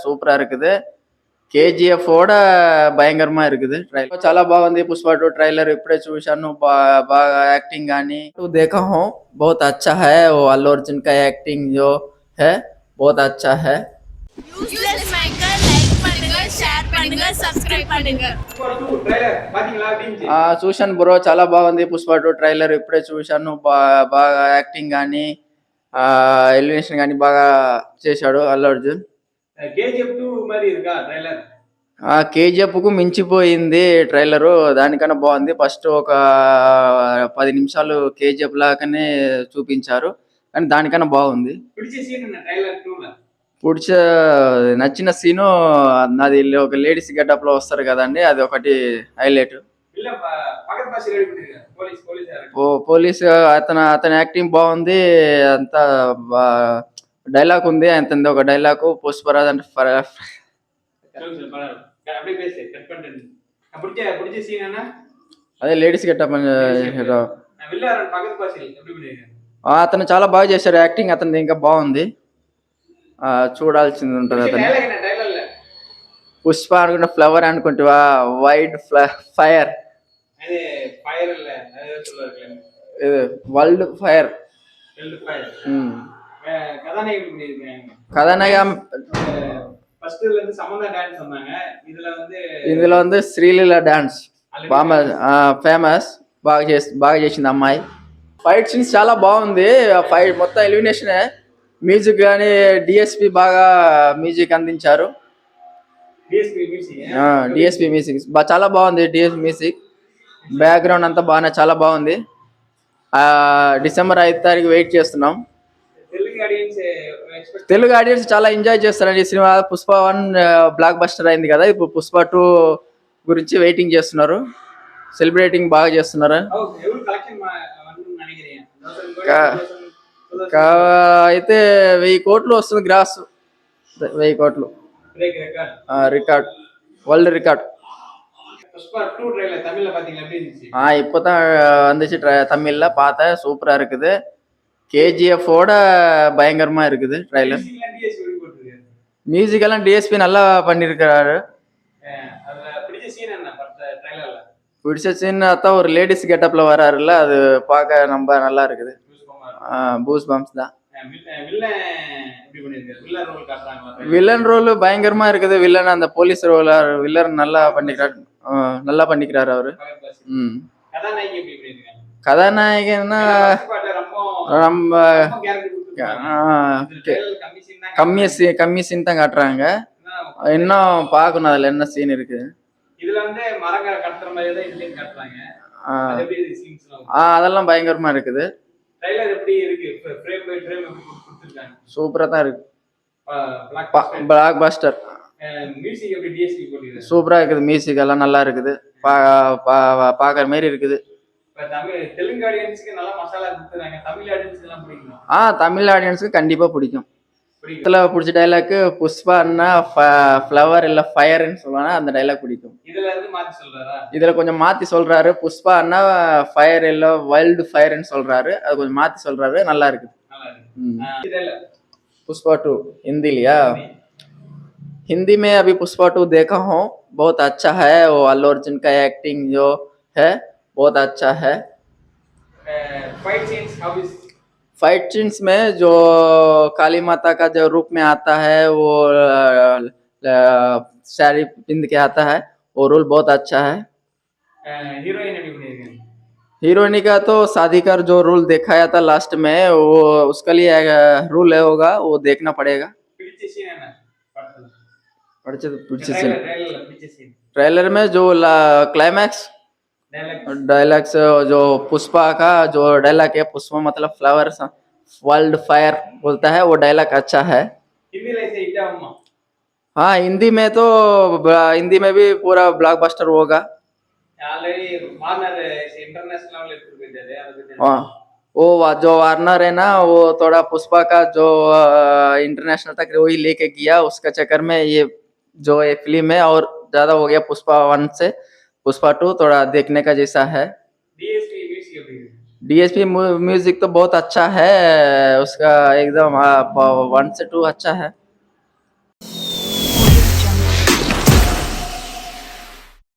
సూపరా இருக்குது. కేజీఎఫ్ కూడా భయంకరமா இருக்குது. ట్రైలర్ చాలా బాగుంది. పుష్ప 2 ట్రైలర్ ఇప్పుడే చూశాను. బాగా యాక్టింగ్ గానీ देखा हूँ बहुत अच्छा है. वो अल्लू अर्जुन का एक्टिंग जो है बहुत अच्छा है. யூஸ்லெஸ் மைக்கேல் லைக் பண்ணுங்க ஷேர் பண்ணுங்க சப்ஸ்கிரைப் பண்ணுங்க. ట్రైలర్ பாத்தீங்களா அப்படினு చూశాను బ్రో, చాలా బాగుంది. పుష్ప 2 ట్రైలర్ ఇప్పుడే చూశాను. బాగా యాక్టింగ్ గానీ ఎలివేషన్ గానీ బాగా చేశాడు అల్లు అర్జున్. కేజీఎఫ్ 2 మరి இருக்கா ట్రైలర్? కేజీఎఫ్ కు మించిపోయింది ట్రైలరు. దానికన్నా బాగుంది. ఫస్ట్ ఒక 10 నిమిషాలు కేజీఎఫ్ లాగానే చూపించారు, కానీ దానికన్నా బాగుంది. பிடிச்ச சீன் என்ன ట్రైలర్ 2 లో? నచ్చిన సీను అది ఒక లేడీస్ గెటప్ లో వస్తారు కదండి, అది ఒకటి హైలైట్. இல்ல பகத் பாசி ரெடி பண்ணிருக்காங்க. పోలీస్ అతని యాక్టింగ్ బాగుంది. అంతా డైలాగ్ ఉంది. అంత ఒక డైలాగ్ పుష్పరాజ్ అంటే அப்படியே பேசு கட் பண்ணிட்டு. பிடிச்ச சீன் என்ன? అదే లేడీస్ గెటప్ విల్లారన్ పగత్ పాసి எப்படி பண்ணிருக்காங்க? అతను చాలా బాగా చేశారు యాక్టింగ్. అతనిది ఇంకా బాగుంది, చూడాల్సింది ఉంటుంది. అతను పుష్ప అనుకుంటే ఫ్లవర్ అనుకుంటావా? వైడ్ ఫైర్, ఇది వరల్డ్ ఫైర్. కథానాయక ఇందులో ఉంది శ్రీలీల డాన్స్ ఫేమస్, బాగా చేసింది అమ్మాయి. ఫైట్ సీన్స్ చాలా బాగుంది. ఫైట్ మొత్తం ఎలిమినేషన్. మ్యూజిక్ కానీ డిఎస్పి బాగా మ్యూజిక్ అందించారు. డిఎస్పి మ్యూజిక్ చాలా బాగుంది. డిఎస్పి మ్యూజిక్ బ్యాక్గ్రౌండ్ అంతా బాగా చాలా బాగుంది. డిసెంబర్ 5 తారీఖు వెయిట్ చేస్తున్నాం. తెలుగు ఆడియన్స్ చాలా ఎంజాయ్ చేస్తారండి ఈ సినిమా. పుష్ప 1 బ్లాక్ బస్టర్ అయింది కదా, ఇప్పుడు పుష్ప 2 గురించి వెయిటింగ్ చేస్తున్నారు. సెలబ్రేటింగ్ బాగా చేస్తున్నారు. అయితే 1000 కోట్లు వస్తుంది గ్రాస్. 1000 కోట్లు రికార్డ్, వరల్డ్ రికార్డ్. இப்போதான் வந்துச்சு தமிழ்ல பார்த்தேன். சூப்பரா இருக்குது. கேஜிஎஃப் ஓட பயங்கரமா இருக்குது ட்ரைலர். மியூசிக் எல்லாம் டிஎஸ்பி நல்லா பண்ணிருக்காரு. பிடிச்ச சீன் அதான் ஒரு லேடிஸ் கெட்டப்ல வராருல்ல, அது பார்க்க ரொம்ப நல்லா இருக்குது. பூஸ் பம்ப்ஸ் தான். வில்லன் ரோல் பயங்கரமா இருக்குது. வில்லன் அந்த போலீஸ் ரோல் வில்லன் நல்லா பண்ணிக்கிறாரு அவரு. கதாநாயகன்னா ரொம்ப கம்மி சீன் தான் காட்டுறாங்க. இன்னும் பார்க்கணும் அதுல என்ன சீன் இருக்கு. அதெல்லாம் பயங்கரமா இருக்குது. சூப்பரா தான் இருக்கு. பிளாக் பஸ்டர் சூப்பரா இருக்குது. மியூசிக் எல்லாம் நல்லா இருக்குது. பாக்குற மாதிரி இருக்குது. தமிழ் ஆடியன்ஸுக்கு கண்டிப்பா பிடிக்கும். இதுல பிடிச்ச டைலாக் புஷ்பா அண்ணா ஃப்ளவர் இல்ல ஃபயர்னு சொல்லுவாங்க, அந்த டைலாக் பிடிக்கும். இதுல கொஞ்சம் மாத்தி சொல்றாரு. புஷ்பா அண்ணா ஃபயர் இல்ல வைல்டு ஃபயர்னு சொல்றாரு, அது கொஞ்சம் மாத்தி சொல்றாரு. நல்லா இருக்கு. पुष्पा 2 हिंदी लिया. हिंदी में अभी पुष्पा 2 देखा हूँ, बहुत अच्छा है. वो अल्लू अर्जुन का एक्टिंग जो है बहुत अच्छा है. फाइट सीन्स में जो काली माता का जो रूप में आता है, वो साड़ी पिंद के आता है, वो रोल बहुत अच्छा है. हीरोइनी का तो शादी का जो रोल दिखाया था लास्ट में, वो उसका लिए रूल है होगा, वो देखना पड़ेगा. ट्रेलर में जो क्लाइमैक्स डायलॉग्स जो पुष्पा का जो डायलॉग है, पुष्पा मतलब फ्लावर वर्ल्ड फायर बोलता है, वो डायलॉग अच्छा है. हाँ हिंदी में तो हिंदी में भी पूरा ब्लॉकबस्टर होगा. वो जो वार्नर है ना, वो थोड़ा पुष्पा का जो इंटरनेशनल तक वही लेके गया. उसका चक्कर में ये जो ये फिल्म है और ज्यादा हो गया. पुष्पा 1 से पुष्पा 2 थोड़ा देखने का जैसा है. डीएसपी म्यूजिक तो बहुत अच्छा है उसका, एकदम 1 से 2 अच्छा है.